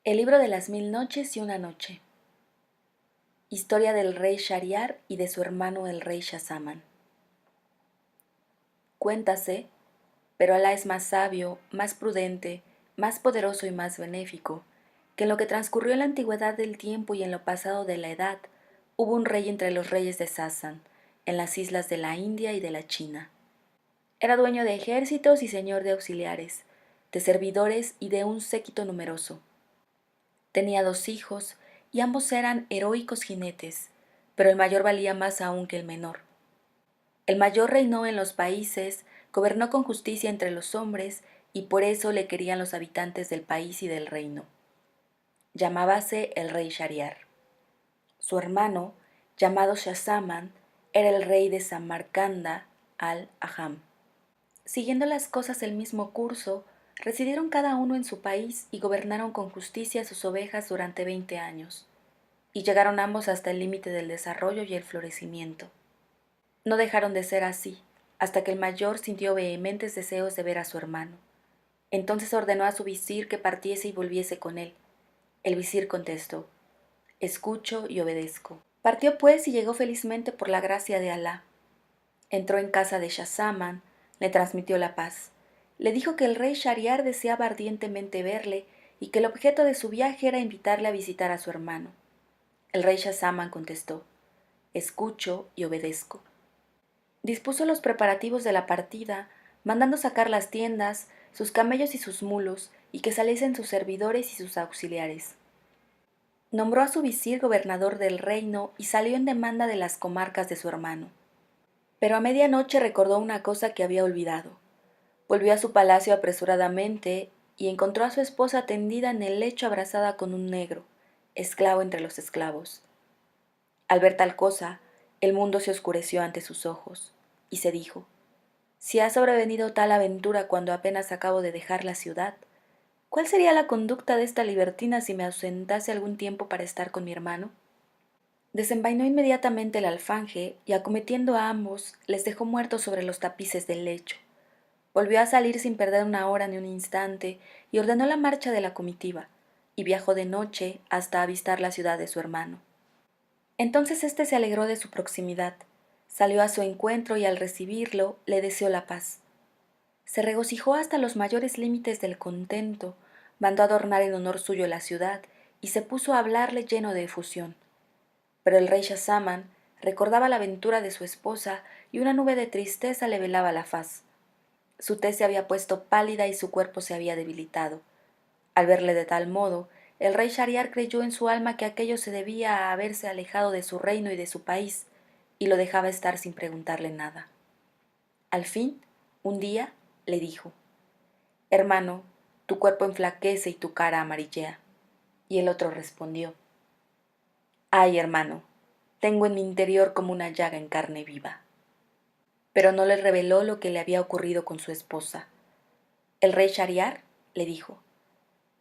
El libro de las 1000 noches y una noche. Historia del rey Shahriar y de su hermano el rey Shahzaman. Cuéntase, pero Alá es más sabio, más prudente, más poderoso y más benéfico, que en lo que transcurrió en la antigüedad del tiempo y en lo pasado de la edad, hubo un rey entre los reyes de Sassan, en las islas de la India y de la China. Era dueño de ejércitos y señor de auxiliares, de servidores y de un séquito numeroso. Tenía 2 hijos, y ambos eran heroicos jinetes, pero el mayor valía más aún que el menor. El mayor reinó en los países, gobernó con justicia entre los hombres, y por eso le querían los habitantes del país y del reino. Llamábase el rey Shahriar. Su hermano, llamado Shahzaman, era el rey de Samarcanda al-Ajam. Siguiendo las cosas el mismo curso, residieron cada uno en su país y gobernaron con justicia sus ovejas durante 20 años, y llegaron ambos hasta el límite del desarrollo y el florecimiento. No dejaron de ser así, hasta que el mayor sintió vehementes deseos de ver a su hermano. Entonces ordenó a su visir que partiese y volviese con él. El visir contestó: escucho y obedezco. Partió pues y llegó felizmente por la gracia de Alá. Entró en casa de Shahzaman, le transmitió la paz. Le dijo que el rey Shahriar deseaba ardientemente verle y que el objeto de su viaje era invitarle a visitar a su hermano. El rey Shahzaman contestó: escucho y obedezco. Dispuso los preparativos de la partida, mandando sacar las tiendas, sus camellos y sus mulos, y que saliesen sus servidores y sus auxiliares. Nombró a su visir gobernador del reino y salió en demanda de las comarcas de su hermano. Pero a medianoche recordó una cosa que había olvidado. Volvió a su palacio apresuradamente y encontró a su esposa tendida en el lecho abrazada con un negro, esclavo entre los esclavos. Al ver tal cosa, el mundo se oscureció ante sus ojos, y se dijo: si ha sobrevenido tal aventura cuando apenas acabo de dejar la ciudad, ¿cuál sería la conducta de esta libertina si me ausentase algún tiempo para estar con mi hermano? Desenvainó inmediatamente el alfanje y, acometiendo a ambos, les dejó muertos sobre los tapices del lecho. Volvió a salir sin perder una hora ni un instante y ordenó la marcha de la comitiva, y viajó de noche hasta avistar la ciudad de su hermano. Entonces éste se alegró de su proximidad, salió a su encuentro y al recibirlo le deseó la paz. Se regocijó hasta los mayores límites del contento, mandó adornar en honor suyo la ciudad y se puso a hablarle lleno de efusión. Pero el rey Shahzaman recordaba la aventura de su esposa y una nube de tristeza le velaba la faz. Su tez se había puesto pálida y su cuerpo se había debilitado. Al verle de tal modo, el rey Shahriar creyó en su alma que aquello se debía a haberse alejado de su reino y de su país, y lo dejaba estar sin preguntarle nada. Al fin, un día, le dijo: hermano, tu cuerpo enflaquece y tu cara amarillea. Y el otro respondió: ay, hermano, tengo en mi interior como una llaga en carne viva. Pero no le reveló lo que le había ocurrido con su esposa. El rey Shahriar le dijo: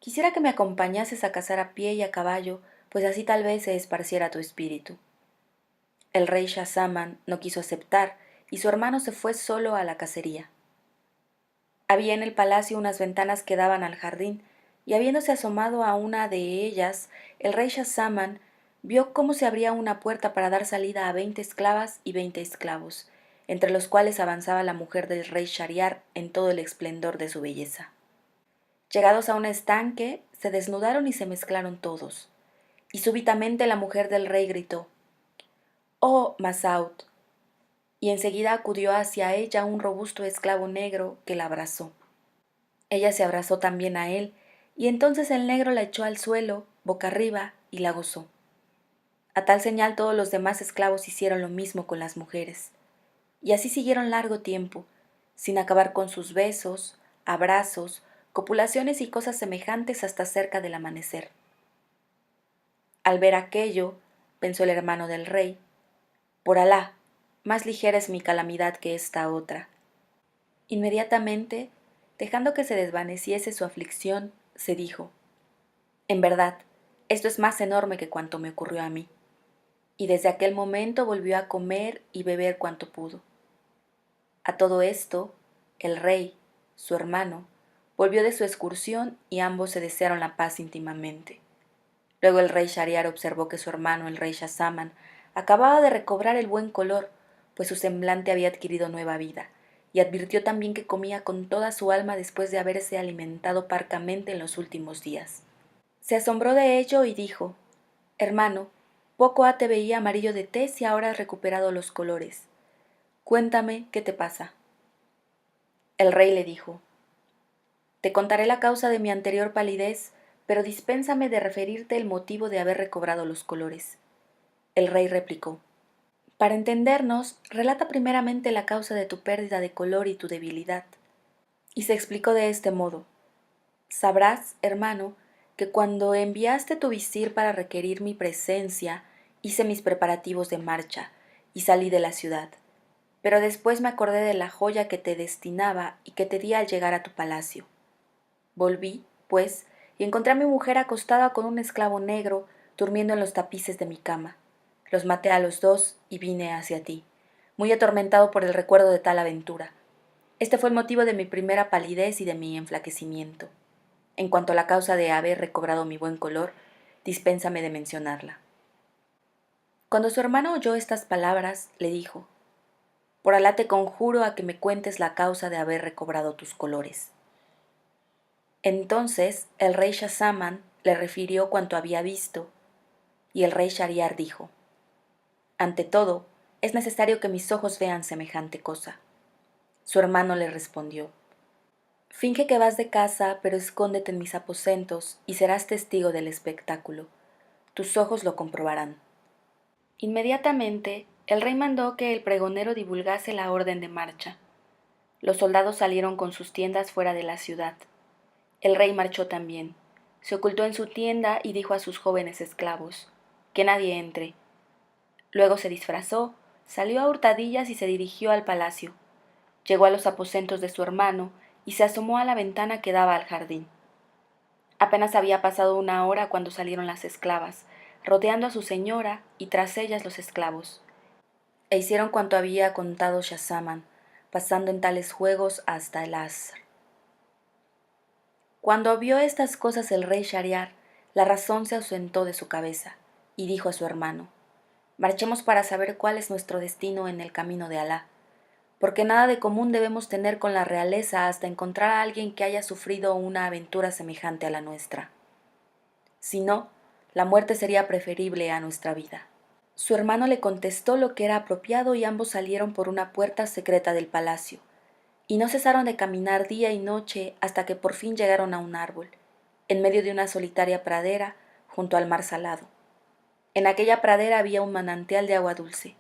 quisiera que me acompañases a cazar a pie y a caballo, pues así tal vez se esparciera tu espíritu. El rey Shahzaman no quiso aceptar, y su hermano se fue solo a la cacería. Había en el palacio unas ventanas que daban al jardín, y habiéndose asomado a una de ellas, el rey Shahzaman vio cómo se abría una puerta para dar salida a 20 esclavas y 20 esclavos, entre los cuales avanzaba la mujer del rey Shahriar en todo el esplendor de su belleza. Llegados a un estanque, se desnudaron y se mezclaron todos, y súbitamente la mujer del rey gritó: «¡Oh, Masaud!», y enseguida acudió hacia ella un robusto esclavo negro que la abrazó. Ella se abrazó también a él, y entonces el negro la echó al suelo, boca arriba, y la gozó. A tal señal todos los demás esclavos hicieron lo mismo con las mujeres, y así siguieron largo tiempo, sin acabar con sus besos, abrazos, copulaciones y cosas semejantes hasta cerca del amanecer. Al ver aquello, pensó el hermano del rey: por Alá, más ligera es mi calamidad que esta otra. Inmediatamente, dejando que se desvaneciese su aflicción, se dijo: en verdad, esto es más enorme que cuanto me ocurrió a mí. Y desde aquel momento volvió a comer y beber cuanto pudo. A todo esto, el rey, su hermano, Volvió de su excursión y ambos se desearon la paz íntimamente. Luego el rey Shahriar observó que su hermano, el rey Schahzaman, acababa de recobrar el buen color, pues su semblante había adquirido nueva vida, y advirtió también que comía con toda su alma después de haberse alimentado parcamente en los últimos días. Se asombró de ello y dijo: «Hermano, poco ha te veía amarillo de tez y ahora has recuperado los colores. Cuéntame, ¿qué te pasa?». El rey le dijo: «Te contaré la causa de mi anterior palidez, pero dispénsame de referirte el motivo de haber recobrado los colores». El rey replicó: «Para entendernos, relata primeramente la causa de tu pérdida de color y tu debilidad». Y se explicó de este modo: «Sabrás, hermano, que cuando enviaste tu visir para requerir mi presencia, hice mis preparativos de marcha y salí de la ciudad. Pero después me acordé de la joya que te destinaba y que te di al llegar a tu palacio. Volví, pues, y encontré a mi mujer acostada con un esclavo negro, durmiendo en los tapices de mi cama. Los maté a los dos y vine hacia ti, muy atormentado por el recuerdo de tal aventura. Este fue el motivo de mi primera palidez y de mi enflaquecimiento. En cuanto a la causa de haber recobrado mi buen color, dispénsame de mencionarla». Cuando su hermano oyó estas palabras, le dijo: «Por Alá te conjuro a que me cuentes la causa de haber recobrado tus colores». Entonces el rey Schahzaman le refirió cuanto había visto, y el rey Shahriar dijo: «Ante todo, es necesario que mis ojos vean semejante cosa». Su hermano le respondió: «Finge que vas de caza, pero escóndete en mis aposentos y serás testigo del espectáculo. Tus ojos lo comprobarán». Inmediatamente, el rey mandó que el pregonero divulgase la orden de marcha. Los soldados salieron con sus tiendas fuera de la ciudad. El rey marchó también. Se ocultó en su tienda y dijo a sus jóvenes esclavos: «Que nadie entre». Luego se disfrazó, salió a hurtadillas y se dirigió al palacio. Llegó a los aposentos de su hermano y se asomó a la ventana que daba al jardín. Apenas había pasado una hora cuando salieron las esclavas, rodeando a su señora y tras ellas los esclavos, e hicieron cuanto había contado Schahzaman, pasando en tales juegos hasta el Asr. Cuando vio estas cosas el rey Shahriar, la razón se ausentó de su cabeza, y dijo a su hermano: «Marchemos para saber cuál es nuestro destino en el camino de Alá, porque nada de común debemos tener con la realeza hasta encontrar a alguien que haya sufrido una aventura semejante a la nuestra. Si no, la muerte sería preferible a nuestra vida». Su hermano le contestó lo que era apropiado y ambos salieron por una puerta secreta del palacio, y no cesaron de caminar día y noche hasta que por fin llegaron a un árbol, en medio de una solitaria pradera, junto al mar salado. En aquella pradera había un manantial de agua dulce.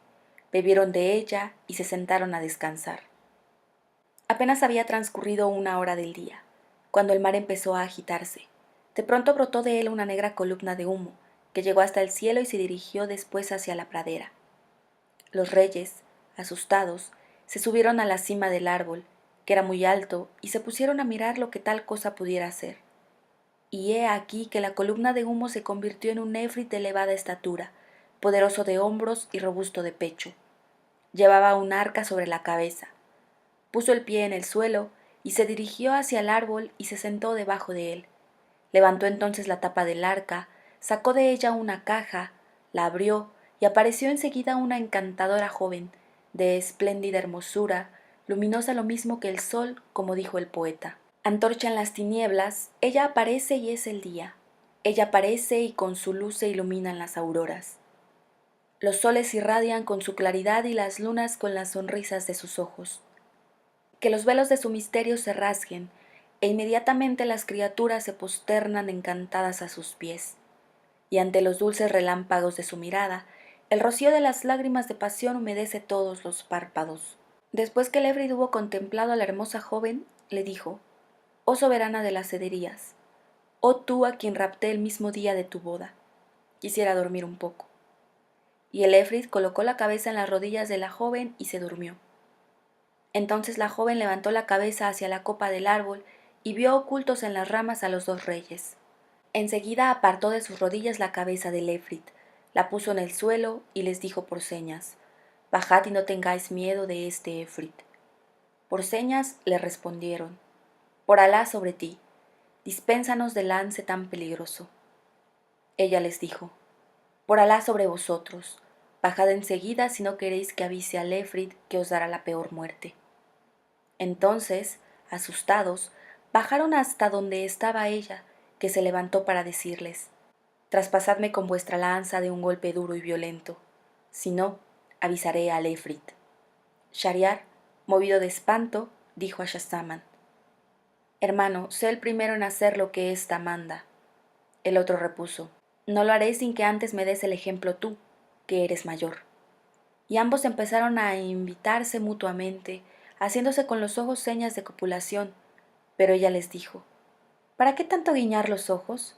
Bebieron de ella y se sentaron a descansar. Apenas había transcurrido una hora del día, cuando el mar empezó a agitarse. De pronto brotó de él una negra columna de humo, que llegó hasta el cielo y se dirigió después hacia la pradera. Los reyes, asustados, se subieron a la cima del árbol, que era muy alto, y se pusieron a mirar lo que tal cosa pudiera ser. Y he aquí que la columna de humo se convirtió en un efrit de elevada estatura, poderoso de hombros y robusto de pecho. Llevaba un arca sobre la cabeza. Puso el pie en el suelo y se dirigió hacia el árbol y se sentó debajo de él. Levantó entonces la tapa del arca, sacó de ella una caja, la abrió y apareció enseguida una encantadora joven, de espléndida hermosura, luminosa lo mismo que el sol, como dijo el poeta. Antorcha en las tinieblas, ella aparece y es el día. Ella aparece y con su luz se iluminan las auroras. Los soles irradian con su claridad y las lunas con las sonrisas de sus ojos. Que los velos de su misterio se rasguen, e inmediatamente las criaturas se posternan encantadas a sus pies, y ante los dulces relámpagos de su mirada, el rocío de las lágrimas de pasión humedece todos los párpados. Después que el Efrit hubo contemplado a la hermosa joven, le dijo: «Oh soberana de las cederías, oh tú a quien rapté el mismo día de tu boda, quisiera dormir un poco». Y el Efrit colocó la cabeza en las rodillas de la joven y se durmió. Entonces la joven levantó la cabeza hacia la copa del árbol y vio ocultos en las ramas a los dos reyes. Enseguida apartó de sus rodillas la cabeza del Efrit, la puso en el suelo y les dijo por señas: «Bajad y no tengáis miedo de este Efrit». Por señas le respondieron. Por Alá sobre ti, dispénsanos del lance tan peligroso. Ella les dijo, por Alá sobre vosotros, bajad enseguida si no queréis que avise al Efrit que os dará la peor muerte. Entonces, asustados, bajaron hasta donde estaba ella, que se levantó para decirles, traspasadme con vuestra lanza de un golpe duro y violento, si no, avisaré al Efrit. Shahriar, movido de espanto, dijo a Shahzaman, hermano, sé el primero en hacer lo que ésta manda. El otro repuso, no lo haré sin que antes me des el ejemplo tú, que eres mayor. Y ambos empezaron a invitarse mutuamente, haciéndose con los ojos señas de copulación, pero ella les dijo, ¿para qué tanto guiñar los ojos?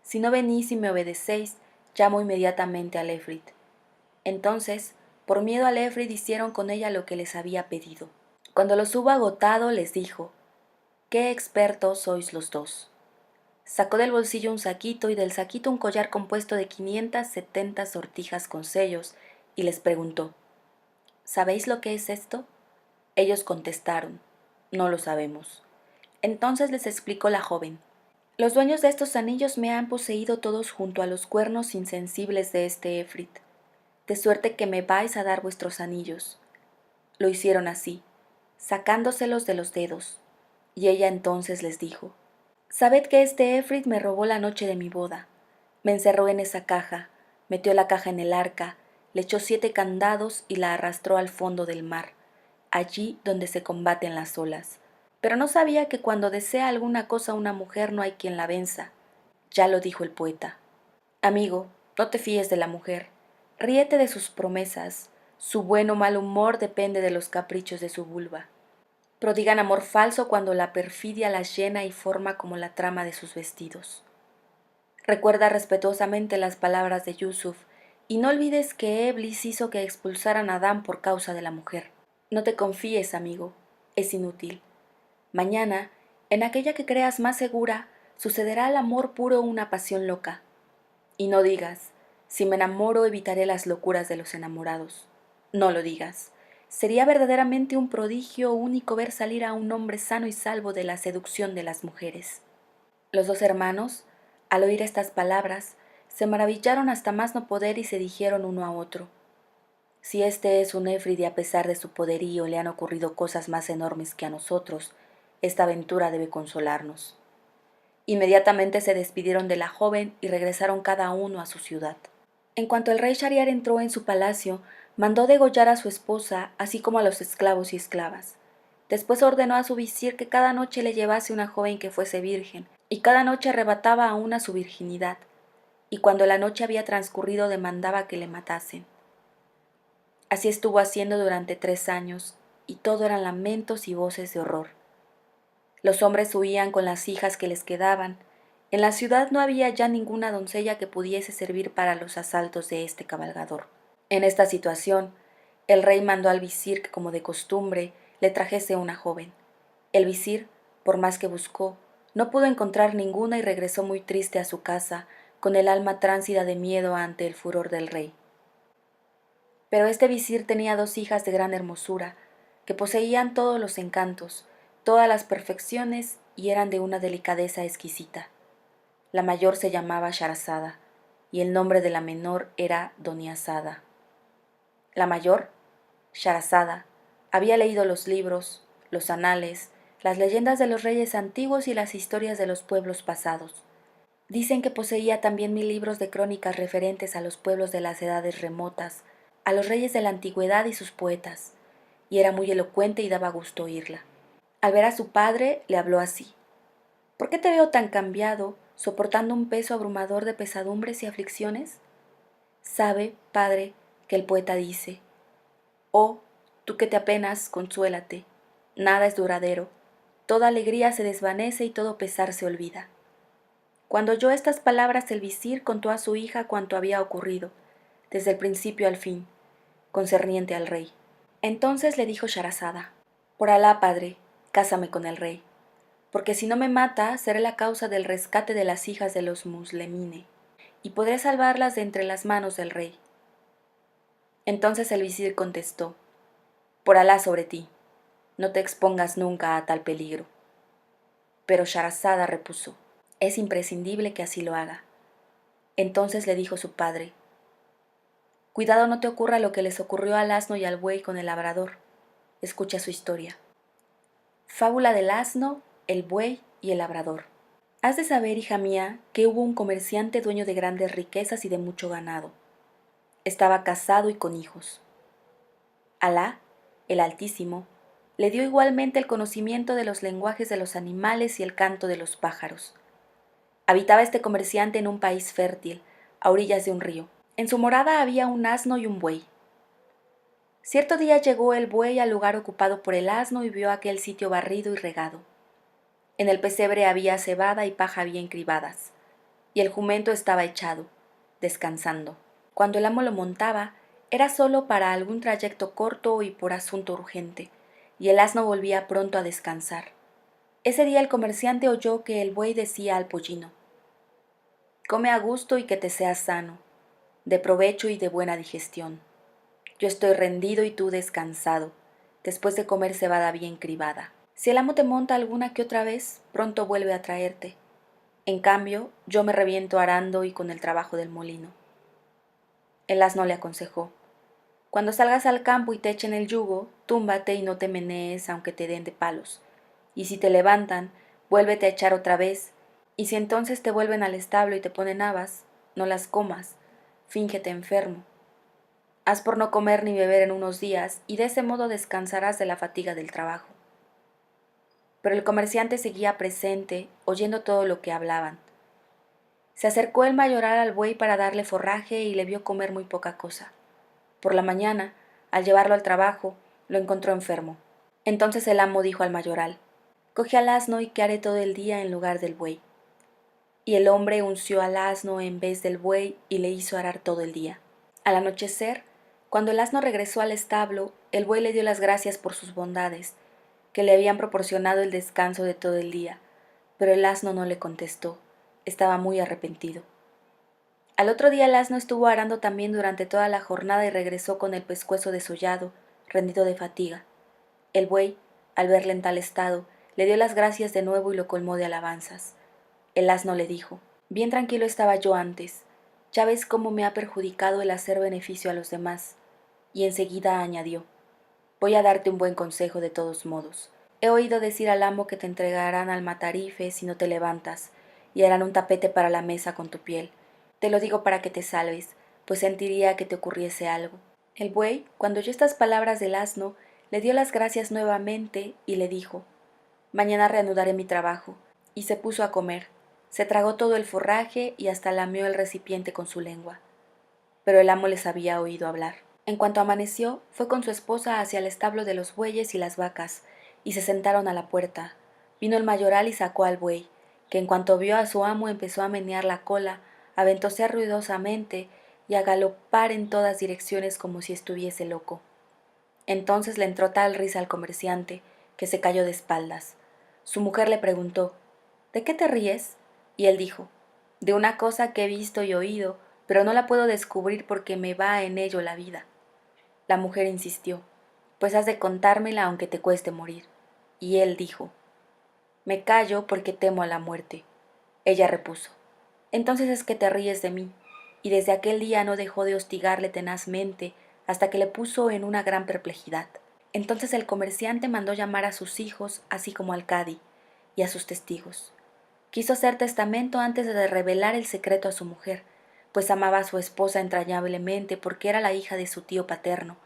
Si no venís y me obedecéis, llamo inmediatamente al Efrit. Entonces, por miedo al Efrit hicieron con ella lo que les había pedido. Cuando los hubo agotado, les dijo, qué expertos sois los dos. Sacó del bolsillo un saquito y del saquito un collar compuesto de 570 sortijas con sellos y les preguntó, ¿sabéis lo que es esto? Ellos contestaron, no lo sabemos. Entonces les explicó la joven, los dueños de estos anillos me han poseído todos junto a los cuernos insensibles de este Efrit, de suerte que me vais a dar vuestros anillos. Lo hicieron así, sacándoselos de los dedos, y ella entonces les dijo, sabed que este Efrit me robó la noche de mi boda, me encerró en esa caja, metió la caja en el arca, le echó 7 candados y la arrastró al fondo del mar, allí donde se combaten las olas. Pero no sabía que cuando desea alguna cosa una mujer no hay quien la venza. Ya lo dijo el poeta. Amigo, no te fíes de la mujer, ríete de sus promesas, su buen o mal humor depende de los caprichos de su vulva. Prodigan amor falso cuando la perfidia las llena y forma como la trama de sus vestidos. Recuerda respetuosamente las palabras de Yusuf y no olvides que Eblis hizo que expulsaran a Adán por causa de la mujer. No te confíes, amigo, es inútil. Mañana, en aquella que creas más segura, sucederá al amor puro una pasión loca. Y no digas, si me enamoro evitaré las locuras de los enamorados. No lo digas. Sería verdaderamente un prodigio único ver salir a un hombre sano y salvo de la seducción de las mujeres. Los dos hermanos, al oír estas palabras, se maravillaron hasta más no poder y se dijeron uno a otro, si este es un Éfride a pesar de su poderío le han ocurrido cosas más enormes que a nosotros, esta aventura debe consolarnos. Inmediatamente se despidieron de la joven y regresaron cada uno a su ciudad. En cuanto el rey Shahriar entró en su palacio, mandó degollar a su esposa, así como a los esclavos y esclavas. Después ordenó a su visir que cada noche le llevase una joven que fuese virgen, y cada noche arrebataba a una su virginidad, y cuando la noche había transcurrido demandaba que le matasen. Así estuvo haciendo durante 3 años, y todo eran lamentos y voces de horror. Los hombres huían con las hijas que les quedaban. En la ciudad no había ya ninguna doncella que pudiese servir para los asaltos de este cabalgador. En esta situación, el rey mandó al visir que, como de costumbre, le trajese una joven. El visir, por más que buscó, no pudo encontrar ninguna y regresó muy triste a su casa, con el alma tránsida de miedo ante el furor del rey. Pero este visir tenía 2 hijas de gran hermosura, que poseían todos los encantos, todas las perfecciones y eran de una delicadeza exquisita. La mayor se llamaba Sharazada y el nombre de la menor era Doniazada. La mayor, Sharazada, había leído los libros, los anales, las leyendas de los reyes antiguos y las historias de los pueblos pasados. Dicen que poseía también 1000 libros de crónicas referentes a los pueblos de las edades remotas, a los reyes de la antigüedad y sus poetas, y era muy elocuente y daba gusto oírla. Al ver a su padre, le habló así. ¿Por qué te veo tan cambiado, soportando un peso abrumador de pesadumbres y aflicciones? Sabe, padre, que el poeta dice, oh, tú que te apenas, consuélate, nada es duradero, toda alegría se desvanece y todo pesar se olvida. Cuando oyó estas palabras el visir contó a su hija cuanto había ocurrido, desde el principio al fin, concerniente al rey. Entonces le dijo Sharazada, por Alá, padre, cásame con el rey, porque si no me mata, seré la causa del rescate de las hijas de los muslemine, y podré salvarlas de entre las manos del rey. Entonces el visir contestó, por Alá sobre ti, no te expongas nunca a tal peligro. Pero Sharazada repuso: «Es imprescindible que así lo haga». Entonces le dijo su padre: «Cuidado no te ocurra lo que les ocurrió al asno y al buey con el labrador. Escucha su historia». Fábula del asno, el buey y el labrador. Has de saber, hija mía, que hubo un comerciante dueño de grandes riquezas y de mucho ganado. Estaba casado y con hijos. Alá, el Altísimo, le dio igualmente el conocimiento de los lenguajes de los animales y el canto de los pájaros. Habitaba este comerciante en un país fértil, a orillas de un río. En su morada había un asno y un buey. Cierto día llegó el buey al lugar ocupado por el asno y vio aquel sitio barrido y regado. En el pesebre había cebada y paja bien cribadas, y el jumento estaba echado, descansando. Cuando el amo lo montaba, era solo para algún trayecto corto y por asunto urgente, y el asno volvía pronto a descansar. Ese día el comerciante oyó que el buey decía al pollino: «Come a gusto y que te seas sano, de provecho y de buena digestión. Yo estoy rendido y tú descansado, después de comer cebada bien cribada. Si el amo te monta alguna que otra vez, pronto vuelve a traerte. En cambio, yo me reviento arando y con el trabajo del molino». El asno le aconsejó: «Cuando salgas al campo y te echen el yugo, túmbate y no te menees aunque te den de palos. Y si te levantan, vuélvete a echar otra vez, y si entonces te vuelven al establo y te ponen habas, no las comas, fíngete enfermo. Haz por no comer ni beber en unos días, y de ese modo descansarás de la fatiga del trabajo». Pero el comerciante seguía presente, oyendo todo lo que hablaban. Se acercó el mayoral al buey para darle forraje y le vio comer muy poca cosa. Por la mañana, al llevarlo al trabajo, lo encontró enfermo. Entonces el amo dijo al mayoral: «Coge al asno y que haré todo el día en lugar del buey». Y el hombre unció al asno en vez del buey y le hizo arar todo el día. Al anochecer, cuando el asno regresó al establo, el buey le dio las gracias por sus bondades, que le habían proporcionado el descanso de todo el día, pero el asno no le contestó, estaba muy arrepentido. Al otro día el asno estuvo arando también durante toda la jornada y regresó con el pescuezo desollado, rendido de fatiga. El buey, al verle en tal estado, le dio las gracias de nuevo y lo colmó de alabanzas. El asno le dijo: «Bien tranquilo estaba yo antes, ya ves cómo me ha perjudicado el hacer beneficio a los demás». Y enseguida añadió: «Voy a darte un buen consejo de todos modos. He oído decir al amo que te entregarán al matarife si no te levantas, y harán un tapete para la mesa con tu piel. Te lo digo para que te salves, pues sentiría que te ocurriese algo». El buey, cuando oyó estas palabras del asno, le dio las gracias nuevamente y le dijo: «Mañana reanudaré mi trabajo». Y se puso a comer. Se tragó todo el forraje y hasta lamió el recipiente con su lengua. Pero el amo les había oído hablar. En cuanto amaneció, fue con su esposa hacia el establo de los bueyes y las vacas, y se sentaron a la puerta. Vino el mayoral y sacó al buey, que en cuanto vio a su amo empezó a menear la cola, a ventosear ruidosamente y a galopar en todas direcciones como si estuviese loco. Entonces le entró tal risa al comerciante, que se cayó de espaldas. Su mujer le preguntó: «¿De qué te ríes?». Y él dijo: «De una cosa que he visto y oído, pero no la puedo descubrir porque me va en ello la vida». La mujer insistió: «Pues has de contármela aunque te cueste morir». Y él dijo: «Me callo porque temo a la muerte». Ella repuso: «Entonces es que te ríes de mí». Y desde aquel día no dejó de hostigarle tenazmente hasta que le puso en una gran perplejidad. Entonces el comerciante mandó llamar a sus hijos, así como al cadi, y a sus testigos. Quiso hacer testamento antes de revelar el secreto a su mujer, pues amaba a su esposa entrañablemente porque era la hija de su tío paterno,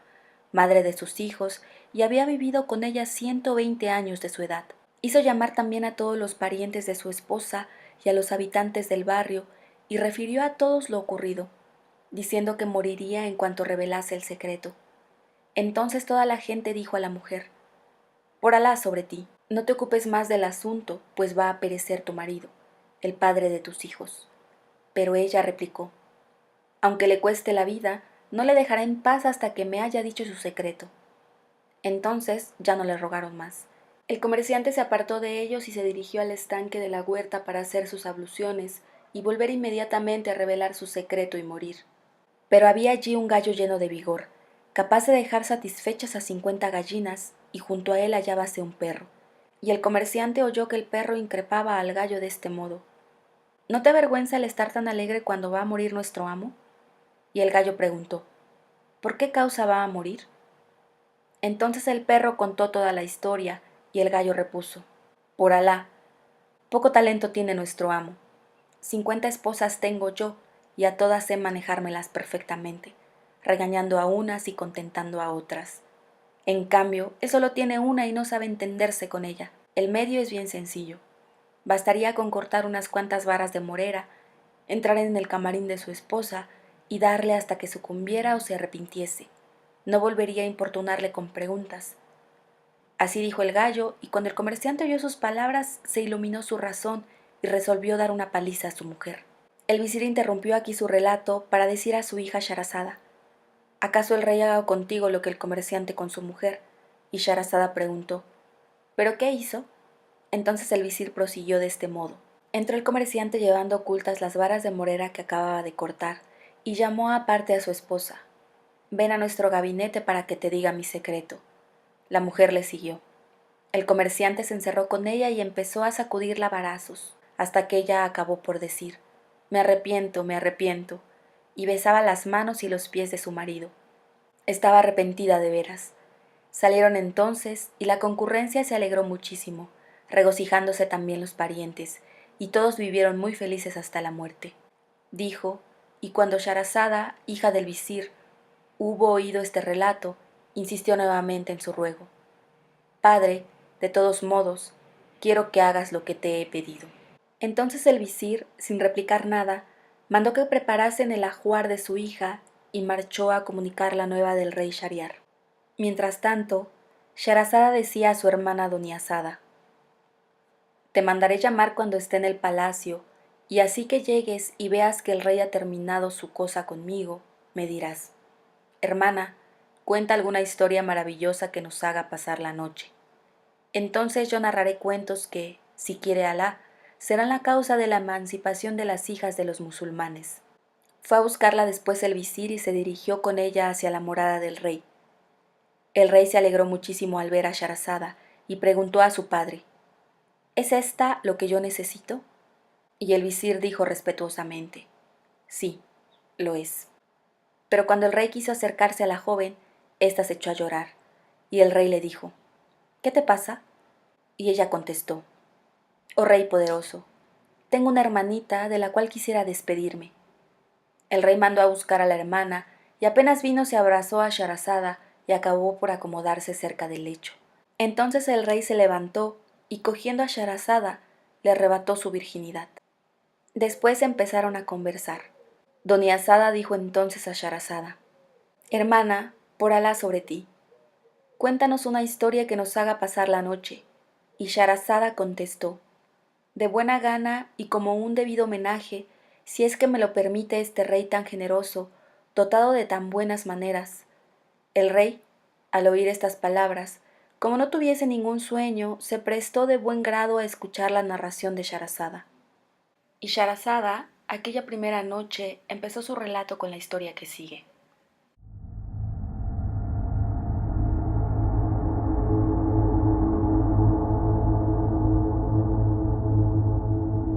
madre de sus hijos, y había vivido con ella 120 años de su edad. Hizo llamar también a todos los parientes de su esposa y a los habitantes del barrio, y refirió a todos lo ocurrido, diciendo que moriría en cuanto revelase el secreto. Entonces toda la gente dijo a la mujer: «Por Alá sobre ti, no te ocupes más del asunto, pues va a perecer tu marido, el padre de tus hijos». Pero ella replicó: «Aunque le cueste la vida, no le dejaré en paz hasta que me haya dicho su secreto». Entonces ya no le rogaron más. El comerciante se apartó de ellos y se dirigió al estanque de la huerta para hacer sus abluciones y volver inmediatamente a revelar su secreto y morir. Pero había allí un gallo lleno de vigor, capaz de dejar satisfechas a 50 gallinas, y junto a él hallábase un perro, y el comerciante oyó que el perro increpaba al gallo de este modo: ¿No te avergüenza el estar tan alegre cuando va a morir nuestro amo? Y el gallo preguntó: ¿Por qué causa va a morir? Entonces el perro contó toda la historia, y el gallo repuso: Por Alá, poco talento tiene nuestro amo. 50 esposas tengo yo, y a todas sé manejármelas perfectamente, regañando a unas y contentando a otras. En cambio, él solo tiene una y no sabe entenderse con ella. El medio es bien sencillo. Bastaría con cortar unas cuantas varas de morera, entrar en el camarín de su esposa y darle hasta que sucumbiera o se arrepintiese. No volvería a importunarle con preguntas. Así dijo el gallo, y cuando el comerciante oyó sus palabras, se iluminó su razón y resolvió dar una paliza a su mujer. El visir interrumpió aquí su relato para decir a su hija Sharazada: ¿Acaso el rey haga contigo lo que el comerciante con su mujer? Y Sharazada preguntó: ¿Pero qué hizo? Entonces el visir prosiguió de este modo: Entró el comerciante llevando ocultas las varas de morera que acababa de cortar, y llamó aparte a su esposa: Ven a nuestro gabinete para que te diga mi secreto. La mujer le siguió. El comerciante se encerró con ella y empezó a sacudirla a varazos, hasta que ella acabó por decir: me arrepiento, y besaba las manos y los pies de su marido. Estaba arrepentida de veras. Salieron entonces, y la concurrencia se alegró muchísimo, regocijándose también los parientes, y todos vivieron muy felices hasta la muerte. Dijo, y cuando Sharazada, hija del visir, hubo oído este relato, insistió nuevamente en su ruego: Padre, de todos modos, quiero que hagas lo que te he pedido. Entonces el visir, sin replicar nada, mandó que preparasen el ajuar de su hija y marchó a comunicar la nueva del rey Shahriar. Mientras tanto, Sharazada decía a su hermana Doniazada: Te mandaré llamar cuando esté en el palacio, y así que llegues y veas que el rey ha terminado su cosa conmigo, me dirás: Hermana, cuenta alguna historia maravillosa que nos haga pasar la noche. Entonces yo narraré cuentos que, si quiere Alá, serán la causa de la emancipación de las hijas de los musulmanes. Fue a buscarla después el visir y se dirigió con ella hacia la morada del rey. El rey se alegró muchísimo al ver a Sharazada y preguntó a su padre: ¿Es esta lo que yo necesito? Y el visir dijo respetuosamente: Sí, lo es. Pero cuando el rey quiso acercarse a la joven, ésta se echó a llorar, y el rey le dijo: ¿Qué te pasa? Y ella contestó: Oh rey poderoso, tengo una hermanita de la cual quisiera despedirme. El rey mandó a buscar a la hermana, y apenas vino se abrazó a Sharazada y acabó por acomodarse cerca del lecho. Entonces el rey se levantó y, cogiendo a Sharazada, le arrebató su virginidad. Después empezaron a conversar. Doniazada dijo entonces a Sharazada: Hermana, por Alá sobre ti, cuéntanos una historia que nos haga pasar la noche. Y Sharazada contestó: De buena gana y como un debido homenaje, si es que me lo permite este rey tan generoso, dotado de tan buenas maneras. El rey, al oír estas palabras, como no tuviese ningún sueño, se prestó de buen grado a escuchar la narración de Sharazada. Y Sharazada, aquella primera noche, empezó su relato con la historia que sigue.